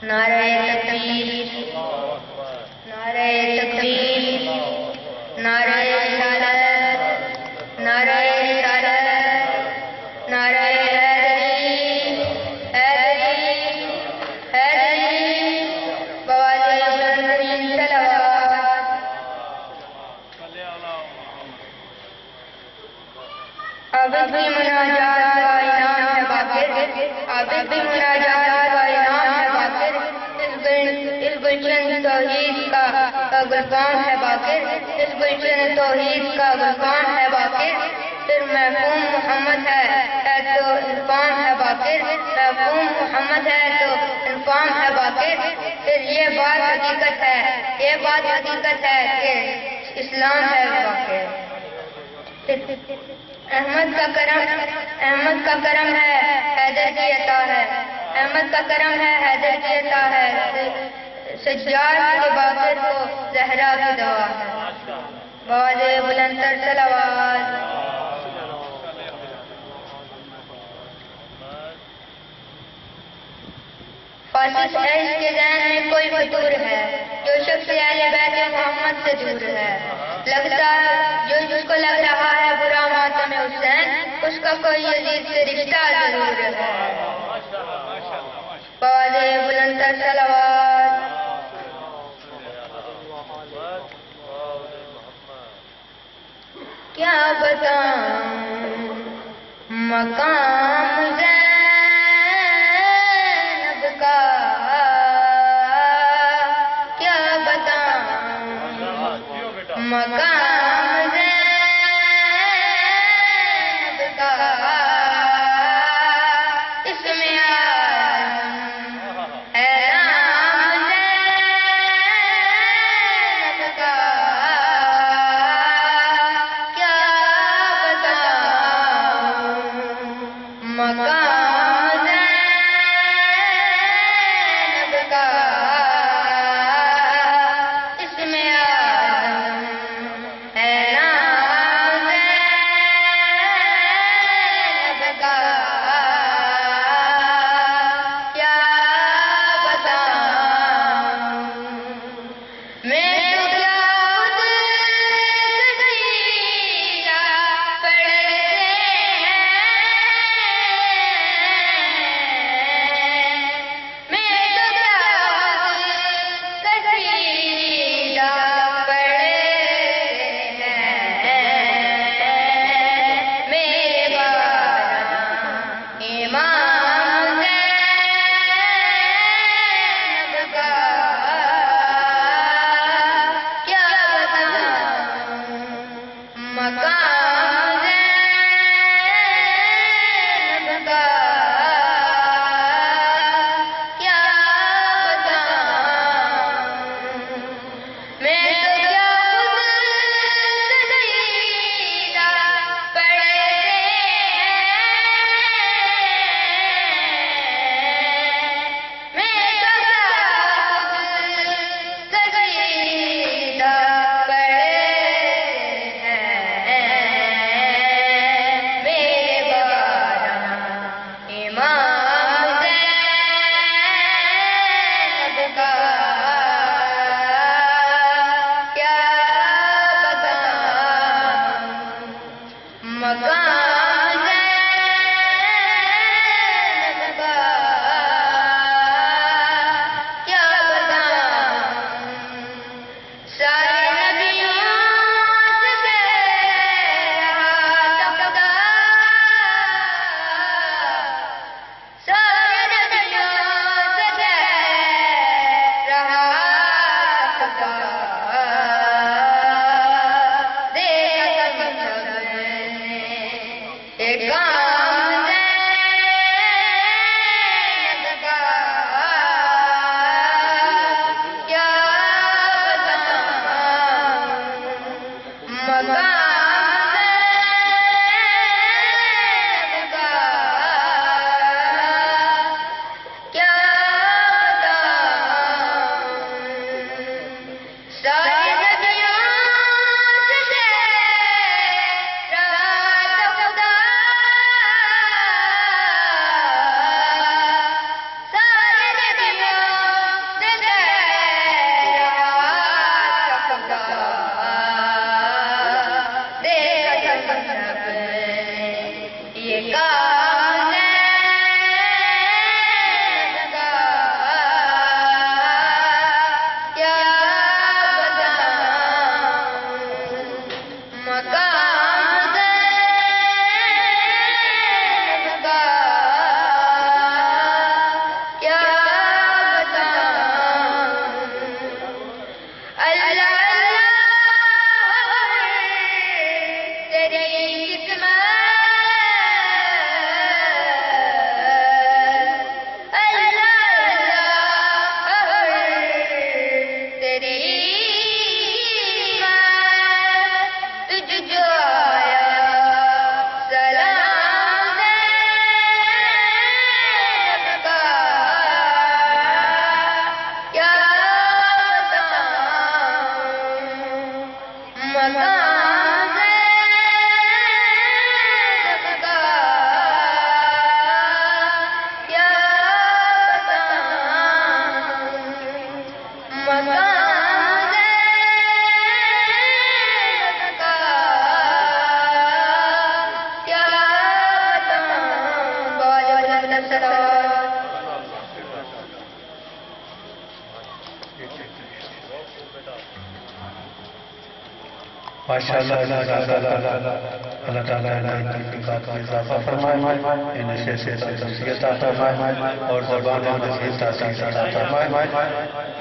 نعرہ تکبیر، نعرہ تکبیر، نعرہ رسالت، نعرہ رسالت، نعرہ حیدری، حیدری، حیدری، بوالِ بلندترین صلوات۔ عابد بھی مناجات کا انعام ہے باقر، عابد بھی مناجات کا انعام ہے باقر، اس گلشن توحید کا گلفام ہے باقر، اس گلشن توحید کا گلفام ہے باقر، پھر محفوم محمد ہے تو انفام ہے باقر، محفوم محمد ہے تو انفام ہے باقر، پھر یہ بات حقیقت ہے، یہ بات حقیقت ہے کہ اسلام ہے باقر۔ احمد کا کرم ہے، حیدر کی عطا ہے، احمد کا کرم ہے، حیدر کی عطا ہے، سجاد کے باقر کو زہرا کی دعا ہے۔ بوالِ بلندتر صلوات۔ فاسق عیش کے ذہن میں کوئی فطور ہے، جو شخص اہل بیت محمد سے دور ہے، جس کو لگ رہا ہے برا ماتم حسین، اس کا کوئی یزید سے رشتہ ضرور ہے۔ بوالِ بلندتر صلوات۔ کیا بتاؤں مقام زینب کا، کیا بتاؤں مقام زینب کا، اس میں ہے نام زینب کا، کیا بتاؤں مقام زینب کا، اس میں ہے نام زینب کا، کیا بتاؤں میں تو کیا خود قصیدہ پڑھتے ہیں، الصلاة ماشاءاللہ اللہ تعالیٰ ان کی بات میں اضافہ فرمائے، انہیں سے تنسیت عطا فرمائے اور زبان مزید تاثیر عطا فرمائے۔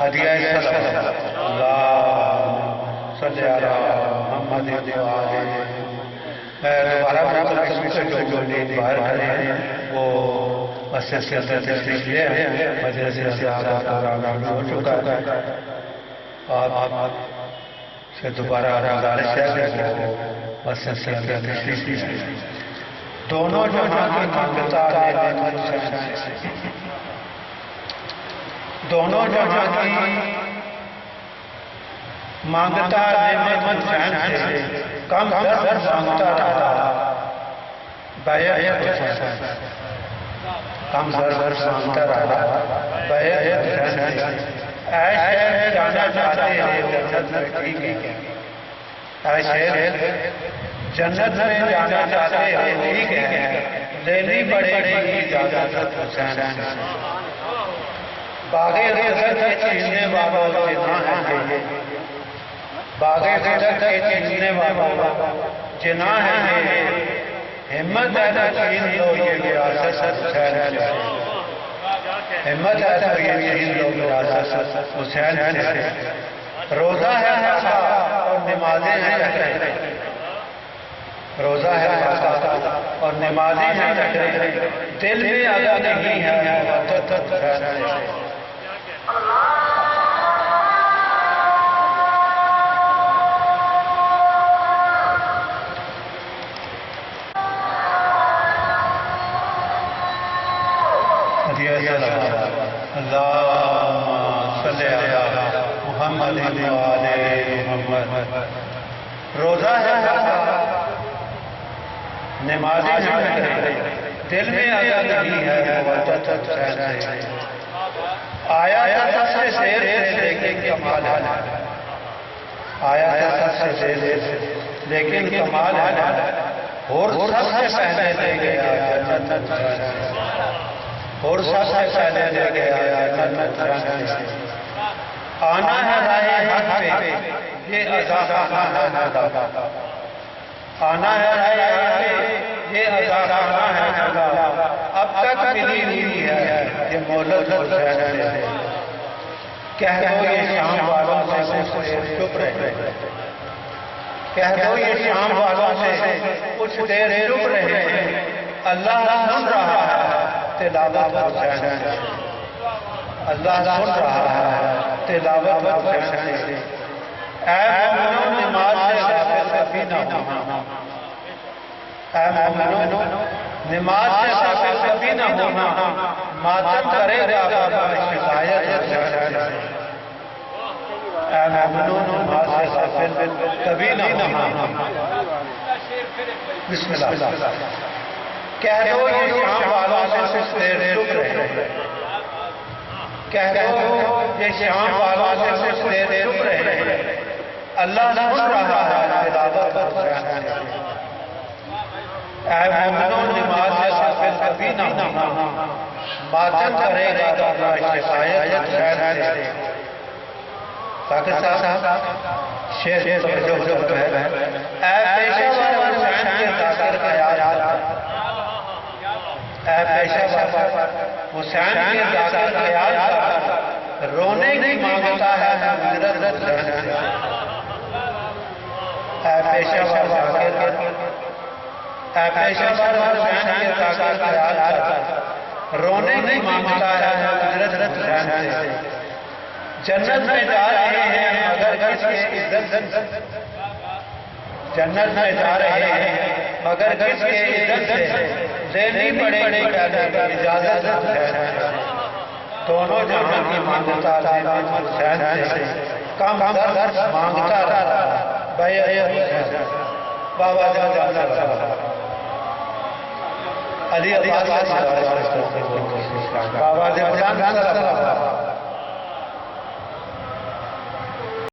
ہدیہ صلوات اللہم صلی علی محمد و آلہ۔ دوبارہ جو نیت باہر کھڑے ہیں وہ مسجد سے اندر تشریف لے ہیں، مجلس سے آگاہ ہو چکا ہے، آپ سے دوبارہ گزارش ہے کہ وہ مسجد سے اندر تشریف لے۔ دونوں جہاں کی مانگتا دونوں جہاں کی مانگتا نعمت فہم سے کم در مانگتا رہا، بیعت حسین کم در مانگتا رہا، بیعت حسین اے شہر جانا چاہتے ہیں جنت میں ٹھیک ہے، اے شہر جنت میں جانا چاہتے ہیں ٹھیک ہے، لینی پڑے گی اجازت حسین سے۔ باغِ رضت کے چیزنے والوں جناح ہے، باغِ رضت کے چیزنے والوں جناح ہے، ہمت ہے تو چین لو یہ وراثت حسین سے، ہمت ہے تو یہ چین لو وراثت حسین سے۔ روزہ ہے مسا اور نمازیں ہیں ٹکرے، روزہ ہے مسا اور نمازیں ہیں ٹکرے، دل میں آگا نہیں ہے محبت حسین سے۔ اللہم صلی علی محمد و آلِ محمد۔ روزہ ہے نمازیں ہیں دل میں آگا نہیں ہے محبت حسین سے۔ آیا تھا سب سے زیر لیکن کمال ہے، آیا تھا سب سے زیر لیکن کمال ہے، اور سب سے پہلے لے گیا جنت حسین سے، اور سب سے پہلے لے گیا جنت حسین سے۔ آنا ہے راہ حق پہ یہ عذاب آنا ہے خدا، آنا ہے راہ حق پہ یہ عذاب آنا ہے خدا، اب تک ملی نہیں ہے یہ مولد حسین سے۔ کہہ دو یہ شام والوں سے کچھ دیر چپ رہے، کہہ دو یہ شام والوں سے کچھ دیر چپ رہے، اللہ سن رہا ہے تلاوت حسین سے، اللہ سن رہا ہے تلاوت حسین سے۔ اے مومنوں نماز سے غافل کبھی نہ ہونا، اے مومنوں نماز سے غافل کبھی نہ ہونا، ماتم کرے گا بابا شکایت حسین سے۔ اے مومنوں نماز سے غافل کبھی نہ ہونا۔ بسم اللہ۔ کہہ دو یہ شام والوں سے کچھ دیر چپ رہے، کہہ دو یہ شام والوں سے کچھ دیر چپ رہے، اللہ سن رہا ہے تلاوت حسین سے۔ اے مومنوں نماز سے غافل کبھی نہ ہونا، ماتم کرے گا بابا شکایت حسین سے۔ فاقر صاحب شیر توجہ ہے، اے پیشہ ور حسین کے ذاکر خیال، اے پیشہ ور حسین کے ذاکر خیال، رونے کی مانگتا ہے حضرت حسین سے۔ اے پیشہ ور ذاکر، اے پیشہ ور حسین کے ذاکر خیال، رونے کی مانگتا ہے حضرت حسین سے۔ جنت میں جا رہے ہیں مگر کس کے عزت سے، جنت میں جا رہے ہیں مگر کس کے عزت سے، لینی پڑے گی اجازت حسین سے۔ دونوں جہاں کی مانگتا نعمت حسین سے، کم در مانگتا رہا، بیعت حسین۔ بابا جان علی عباس بابا جان